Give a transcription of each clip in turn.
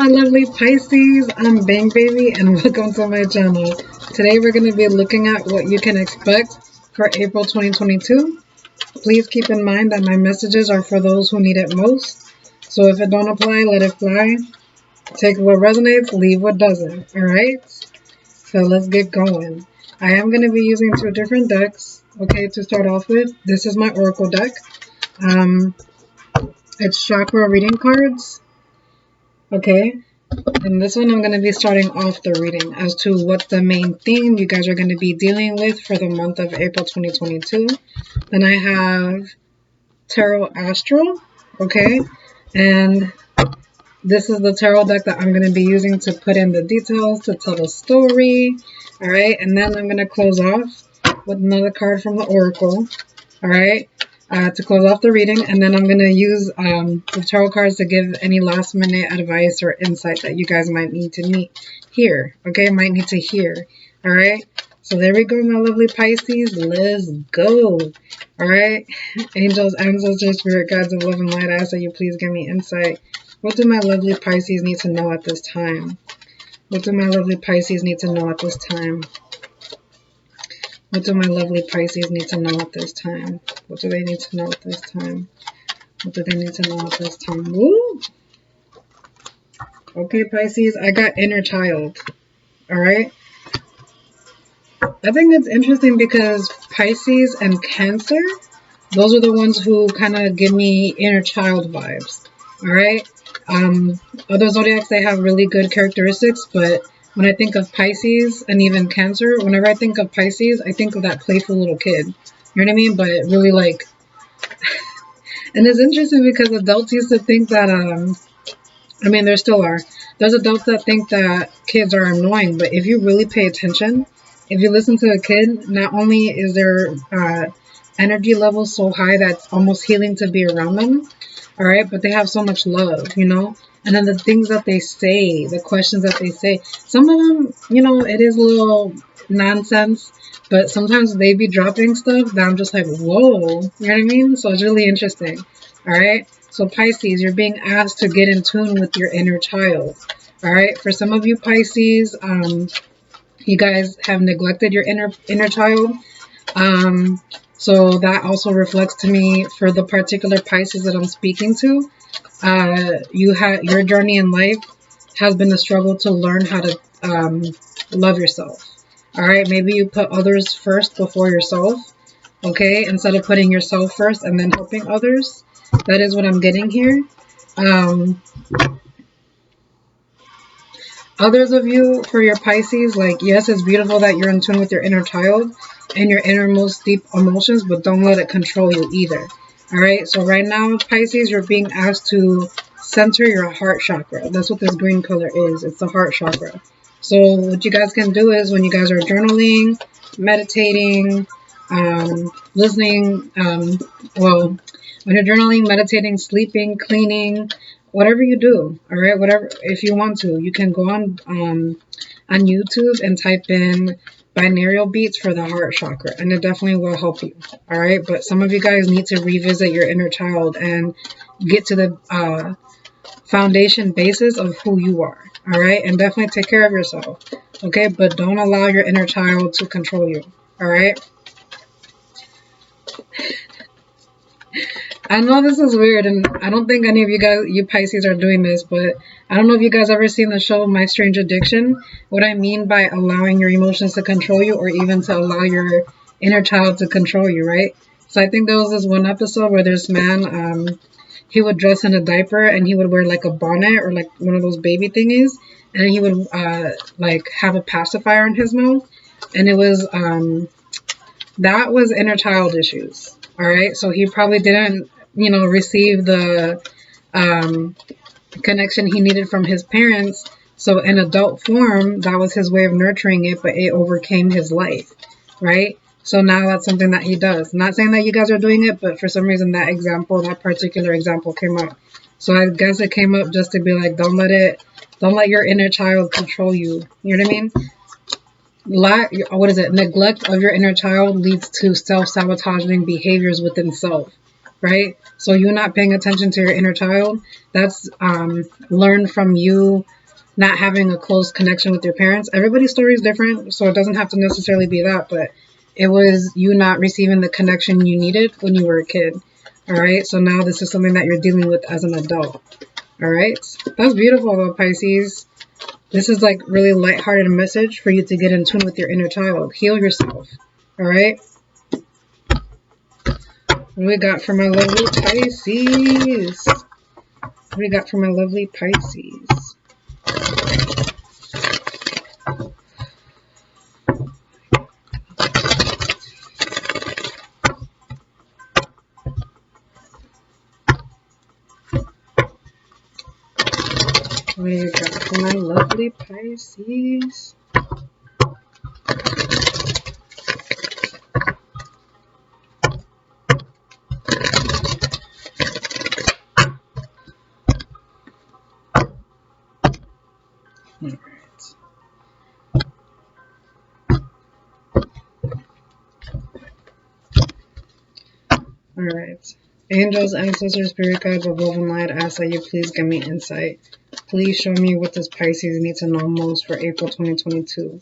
my lovely Pisces? I'm Bang Baby and welcome to my channel. Today we're going to be looking at what you can expect for April 2022. Please keep in mind that my messages are for those who need it most. So if it don't apply, let it fly. Take what resonates, leave what doesn't. Alright? So let's get going. I am going to be using two different decks. Okay, to start off with, this is my Oracle deck. It's chakra reading cards. Okay, and this one I'm going to be starting off the reading as to what the main theme you guys are going to be dealing with for the month of April 2022. Then I have Tarot Astral, okay, and this is the tarot deck that I'm going to be using to put in the details, to tell the story, alright, and then I'm going to close off with another card from the Oracle, alright, to close off the reading, and then I'm going to use the tarot cards to give any last minute advice or insight that you guys might need to hear, okay, might need to hear, alright, so there we go, my lovely Pisces, let's go, alright, angels, ancestors, spirit guides of love and light, I ask that you please give me insight. What do my lovely Pisces need to know at this time? What do my lovely Pisces need to know at this time? What do my lovely Pisces need to know at this time? What do they need to know at this time? What do they need to know at this time? Woo! Okay, Pisces, I got inner child. Alright? I think it's interesting because Pisces and Cancer, those are the ones who kind of give me inner child vibes. Alright? Other zodiacs, they have really good characteristics, but when I think of Pisces and even Cancer, whenever I think of Pisces, I think of that playful little kid. You know what I mean? But really like, and it's interesting because adults used to think that, I mean, there still are. There's adults that think that kids are annoying, but if you really pay attention, if you listen to a kid, not only is their energy level so high that's almost healing to be around them, all right, but they have so much love, you know, and then the things that they say, the questions that they say, some of them, you know, it is a little nonsense, but sometimes they be dropping stuff that I'm just like, whoa, you know what I mean? So it's really interesting, all right? So Pisces, you're being asked to get in tune with your inner child, all right? For some of you Pisces, you guys have neglected your inner child. So that also reflects to me for the particular Pisces that I'm speaking to. Your journey in life has been a struggle to learn how to love yourself. All right, maybe you put others first before yourself. Okay, instead of putting yourself first and then helping others. That is what I'm getting here. Others of you, for your Pisces, like, yes, it's beautiful that you're in tune with your inner child and your innermost deep emotions, but don't let it control you either. All right, so right now, Pisces, you're being asked to center your heart chakra. That's what this green color is. It's the heart chakra. So what you guys can do is when you guys are journaling, meditating, listening, well, when you're journaling, meditating, sleeping, cleaning, whatever you do, all right, whatever, if you want to, you can go on YouTube and type in binaural beats for the heart chakra, and it definitely will help you, all right? But some of you guys need to revisit your inner child and get to the foundation basis of who you are, all right? And definitely take care of yourself, okay? But don't allow your inner child to control you, all right? I know this is weird, and I don't think any of you Pisces are doing this, but I don't know if you guys ever seen the show My Strange Addiction. What I mean by allowing your emotions to control you, or even to allow your inner child to control you, right? So I think there was this one episode where this man, he would dress in a diaper, and he would wear like a bonnet or like one of those baby thingies, and he would like have a pacifier in his mouth, and it was that was inner child issues. All right, so he probably didn't, you know, receive the connection he needed from his parents. So in adult form, that was his way of nurturing it, but it overcame his life, right? So now that's something that he does. Not saying that you guys are doing it, but for some reason that particular example came up. So I guess it came up just to be like, don't let your inner child control you. You know what I mean? Neglect of your inner child leads to self-sabotaging behaviors within self. right? So you not paying attention to your inner child, that's learned from you not having a close connection with your parents. Everybody's story is different, so it doesn't have to necessarily be that, but it was you not receiving the connection you needed when you were a kid. All right, so now this is something that you're dealing with as an adult. All right, that's beautiful though, Pisces. This is like really lighthearted message for you to get in tune with your inner child. Heal yourself. All right. What we got for my lovely Pisces? What we got for my lovely Pisces? What do you got for my lovely Pisces? Alright. Angels, ancestors, spirit guides, above and light, ask that you please give me insight. Please show me what does Pisces need to know most for April 2022.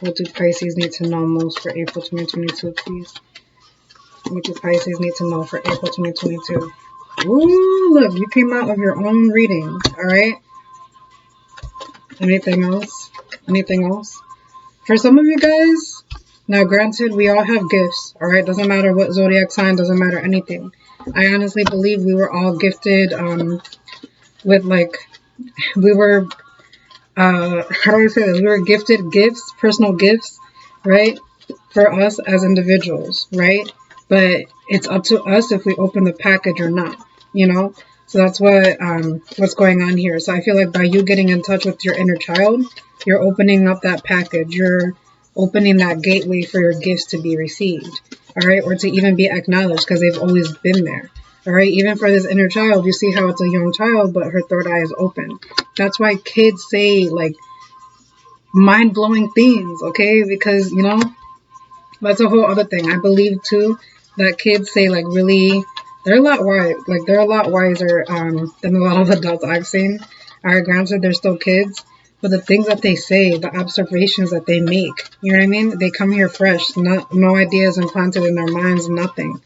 What do Pisces need to know most for April 2022, please? What do Pisces need to know for April 2022? Ooh, look, you came out of your own reading. Alright. Anything else? Anything else? For some of you guys, now granted, we all have gifts, all right? Doesn't matter what zodiac sign, doesn't matter anything. I honestly believe we were all gifted with like, we were, how do I say this? We were gifted gifts, personal gifts, right? For us as individuals, right? But it's up to us if we open the package or not, you know? So that's what what's going on here. So I feel like by you getting in touch with your inner child, you're opening up that package. You're opening that gateway for your gifts to be received, all right? Or to even be acknowledged because they've always been there, all right? Even for this inner child, you see how it's a young child, but her third eye is open. That's why kids say like mind-blowing things, okay? Because, you know, that's a whole other thing. I believe too that kids say like really, they're a lot wise, like they're a lot wiser than a lot of adults I've seen. All right, granted, they're still kids, but the things that they say, the observations that they make, you know what I mean? They come here fresh, no ideas implanted in their minds, nothing.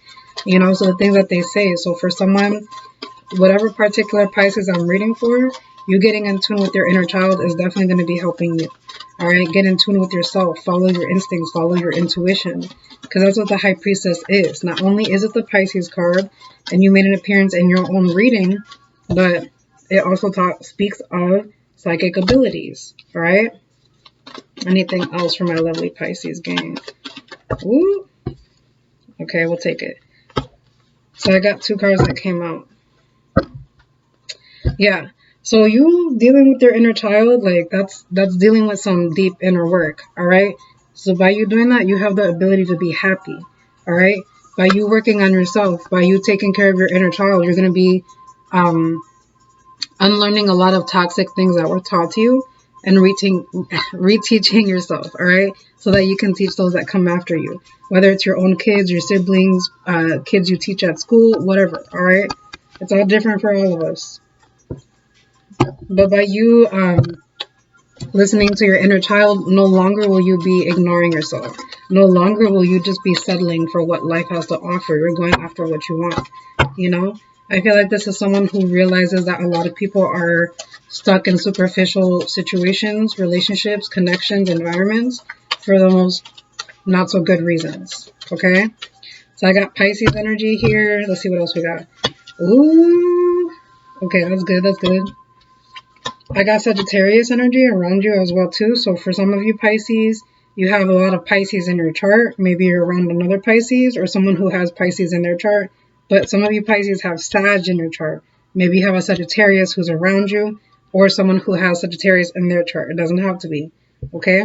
You know, so the things that they say. So for someone, whatever particular Pisces I'm reading for, you getting in tune with your inner child is definitely going to be helping you. All right, get in tune with yourself, follow your instincts, follow your intuition, because that's what the High Priestess is. Not only is it the Pisces card, and you made an appearance in your own reading, but it also speaks of psychic abilities. All right. Anything else for my lovely Pisces gang? Ooh. Okay, we'll take it. So I got two cards that came out. Yeah. So you dealing with your inner child, like that's dealing with some deep inner work, all right? So by you doing that, you have the ability to be happy, all right? By you working on yourself, by you taking care of your inner child, you're going to be unlearning a lot of toxic things that were taught to you and reteaching yourself, all right? So that you can teach those that come after you, whether it's your own kids, your siblings, kids you teach at school, whatever, all right? It's all different for all of us. But by you listening to your inner child, no longer will you be ignoring yourself. No longer will you just be settling for what life has to offer. You're going after what you want, you know? I feel like this is someone who realizes that a lot of people are stuck in superficial situations, relationships, connections, environments for the most not so good reasons, okay? So I got Pisces energy here. Let's see what else we got. Ooh, okay, that's good, that's good. I got Sagittarius energy around you as well too. So for some of you Pisces, you have a lot of Pisces in your chart. Maybe you're around another Pisces or someone who has Pisces in their chart. But some of you Pisces have Sag in your chart. Maybe you have a Sagittarius who's around you or someone who has Sagittarius in their chart. It doesn't have to be, okay?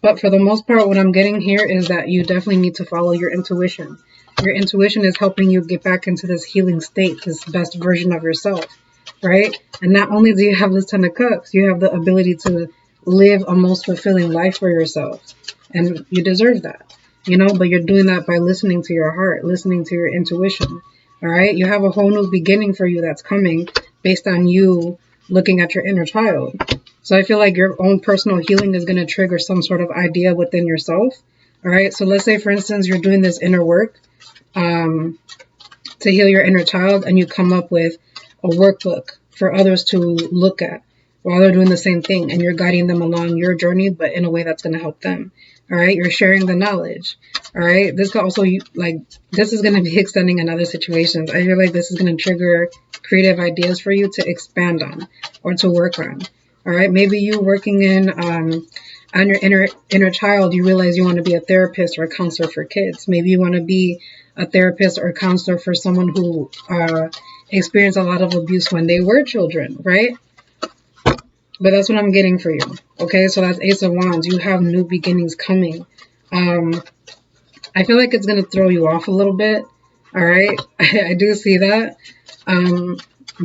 But for the most part, what I'm getting here is that you definitely need to follow your intuition. Your intuition is helping you get back into this healing state, this best version of yourself, right? And not only do you have this 10 of Cups, you have the ability to live a most fulfilling life for yourself. And you deserve that, you know, but you're doing that by listening to your heart, listening to your intuition, All right, you have a whole new beginning for you that's coming based on you looking at your inner child. So I feel like your own personal healing is going to trigger some sort of idea within yourself. All right, so let's say, for instance, you're doing this inner work to heal your inner child, and you come up with a workbook for others to look at while they're doing the same thing, and you're guiding them along your journey, but in a way that's going to help them. All right, you're sharing the knowledge. All right, this could also, like, this is going to be extending in other situations. I feel like this is going to trigger creative ideas for you to expand on or to work on. All right, maybe you working on your inner child, you realize you want to be a therapist or a counselor for kids. Maybe you want to be a therapist or a counselor for someone who experienced a lot of abuse when they were children, right? But that's what I'm getting for you. Okay, so that's Ace of Wands. You have new beginnings coming. I feel like it's going to throw you off a little bit. All right, I do see that.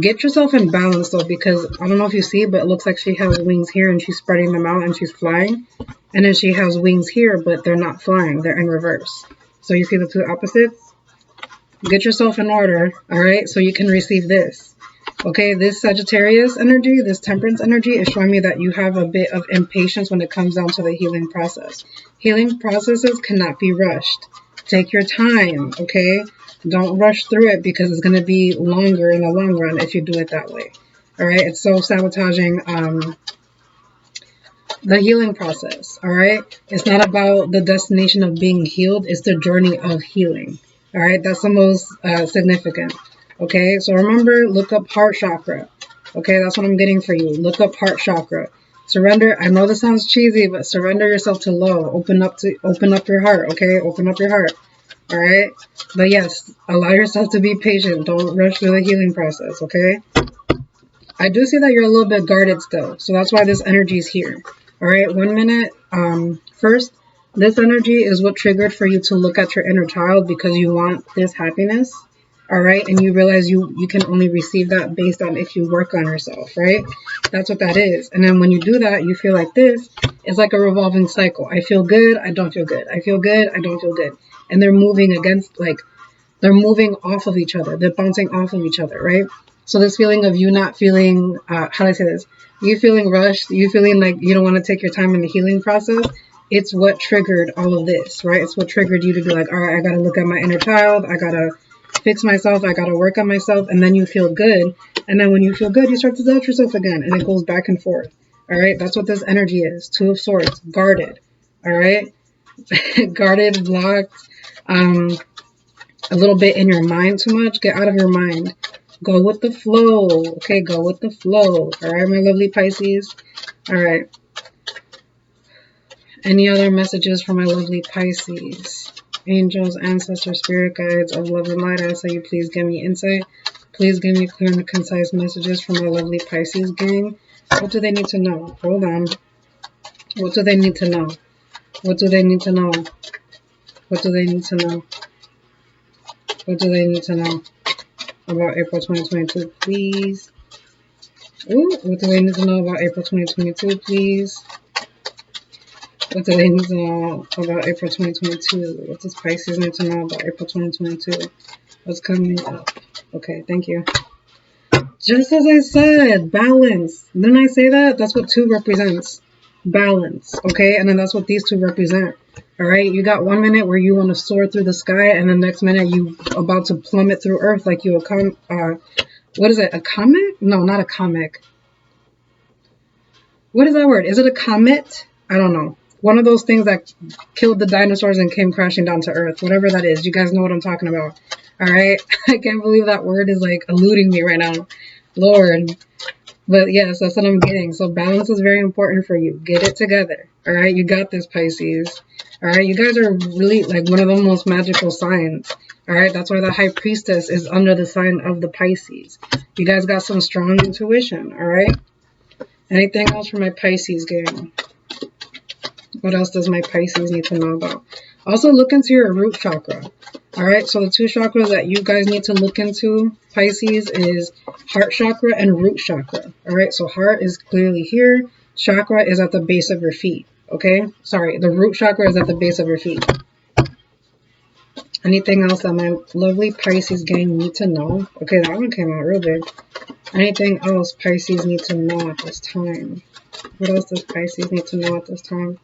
Get yourself in balance, though, because I don't know if you see, but it looks like she has wings here and she's spreading them out and she's flying. And then she has wings here, but they're not flying. They're in reverse. So you see the two opposites? Get yourself in order, all right, so you can receive this. Okay, this Sagittarius energy, this Temperance energy is showing me that you have a bit of impatience when it comes down to the healing process. Healing processes cannot be rushed. Take your time, okay? Don't rush through it because it's going to be longer in the long run if you do it that way. All right, it's so sabotaging the healing process, all right? It's not about the destination of being healed, it's the journey of healing. All right, that's the most significant. Okay, so remember, look up heart chakra. Okay, that's what I'm getting for you. Look up heart chakra. Surrender. I know this sounds cheesy, but surrender yourself to love. Open up your heart. Okay, open up your heart. All right, but yes, allow yourself to be patient. Don't rush through the healing process. Okay. I do see that you're a little bit guarded still, so that's why this energy is here. All right, 1 minute. First, this energy is what triggered for you to look at your inner child because you want this happiness. All right, and you realize you can only receive that based on if you work on yourself, right? That's what that is. And then when you do that, you feel like this. It's like a revolving cycle. I feel good, I don't feel good. I feel good, I don't feel good. And they're moving against, like, they're moving off of each other. They're bouncing off of each other, right? So this feeling of you not feeling, how do I say this? You feeling rushed, you feeling like you don't want to take your time in the healing process. It's what triggered all of this, right? It's what triggered you to be like, all right, I got to look at my inner child. I got to fix myself. I got to work on myself. And then you feel good. And then when you feel good, you start to doubt yourself again. And it goes back and forth. All right. That's what this energy is. Two of Swords. Guarded. All right. Guarded, blocked. A little bit in your mind too much. Get out of your mind. Go with the flow. Okay. Go with the flow. All right, my lovely Pisces. All right. Any other messages for my lovely Pisces? Angels, ancestors, spirit guides of love and light, I say you please give me insight. Please give me clear and concise messages from my lovely Pisces gang. What do they need to know? Hold on. What do they need to know? What do they need to know? What do they need to know? What do they need to know about April 2022, please? Ooh, what do they need to know about April 2022, please? What do they need to know about April 2022? What does Pisces need to know about April 2022? What's coming up? Okay, thank you. Just as I said, balance. Didn't I say that? That's what 2 represents. Balance, okay? And then that's what these 2 represent. All right? You got 1 minute where you want to soar through the sky, and the next minute you about to plummet through Earth like you what is it? A comet? No, not a comic. What is that word? Is it a comet? I don't know. One of those things that killed the dinosaurs and came crashing down to Earth. Whatever that is. You guys know what I'm talking about. All right? I can't believe that word is like eluding me right now. Lord. But yes, that's what I'm getting. So balance is very important for you. Get it together. All right? You got this, Pisces. All right? You guys are really like one of the most magical signs. All right? That's why the High Priestess is under the sign of the Pisces. You guys got some strong intuition. All right? Anything else for my Pisces gang? What else does my Pisces need to know about? Also, look into your root chakra. All right, so the 2 chakras that you guys need to look into, Pisces, is heart chakra and root chakra. All right, so heart is clearly here. Chakra is at the base of your feet. Okay, sorry, the root chakra is at the base of your feet. Anything else that my lovely Pisces gang need to know? Okay, that one came out real big. Anything else Pisces need to know at this time? What else does Pisces need to know at this time?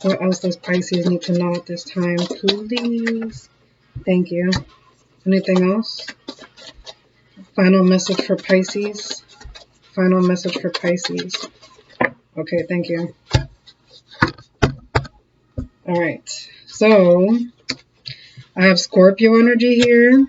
What else does Pisces need to know at this time? Please. Thank you. Anything else? Final message for Pisces. Final message for Pisces. Okay, thank you. All right. So, I have Scorpio energy here.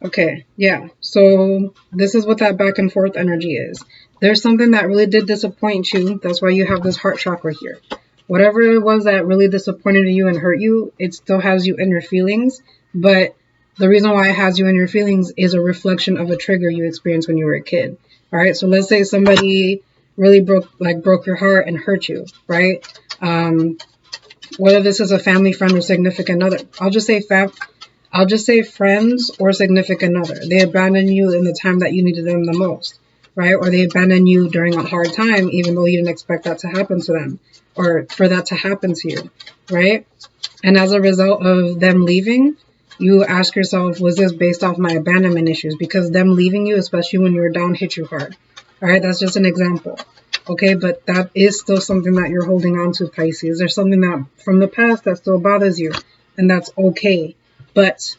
Okay, yeah. So, this is what that back and forth energy is. There's something that really did disappoint you. That's why you have this heart chakra here. Whatever it was that really disappointed you and hurt you, it still has you in your feelings. But the reason why it has you in your feelings is a reflection of a trigger you experienced when you were a kid. All right. So let's say somebody really broke your heart and hurt you, right? Whether this is a family, friend, or significant other. I'll just say friends or significant other. They abandoned you in the time that you needed them the most, right? Or they abandoned you during a hard time, even though you didn't expect that to happen to them or for that to happen to you, right? And as a result of them leaving, you ask yourself, was this based off my abandonment issues? Because them leaving you, especially when you were down, hit you hard. All right, that's just an example. Okay, but that is still something that you're holding on to, Pisces. There's something that from the past that still bothers you, and that's okay. But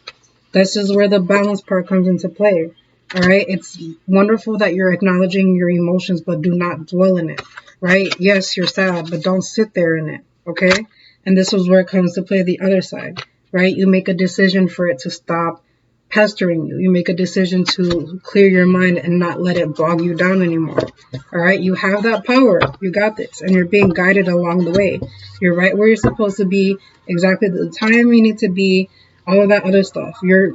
this is where the balance part comes into play. All right, it's wonderful that you're acknowledging your emotions, but do not dwell in it. Right? Yes, you're sad, but don't sit there in it. Okay? And this is where it comes to play the other side. Right? You make a decision for it to stop pestering you. You make a decision to clear your mind and not let it bog you down anymore. All right? You have that power. You got this. And you're being guided along the way. You're right where you're supposed to be, exactly the time you need to be, all of that other stuff. Your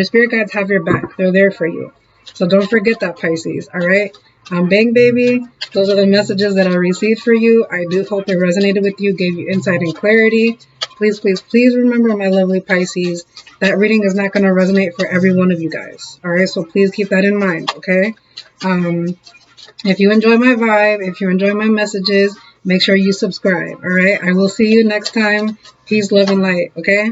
spirit guides have your back. They're there for you. So don't forget that, Pisces. All right? Bang, baby. Those are the messages that I received for you. I do hope it resonated with you, gave you insight and clarity. Please, please, please remember, my lovely Pisces, that reading is not going to resonate for every one of you guys. All right? So please keep that in mind, okay? If you enjoy my vibe, if you enjoy my messages, make sure you subscribe, all right? I will see you next time. Peace, love, and light, okay?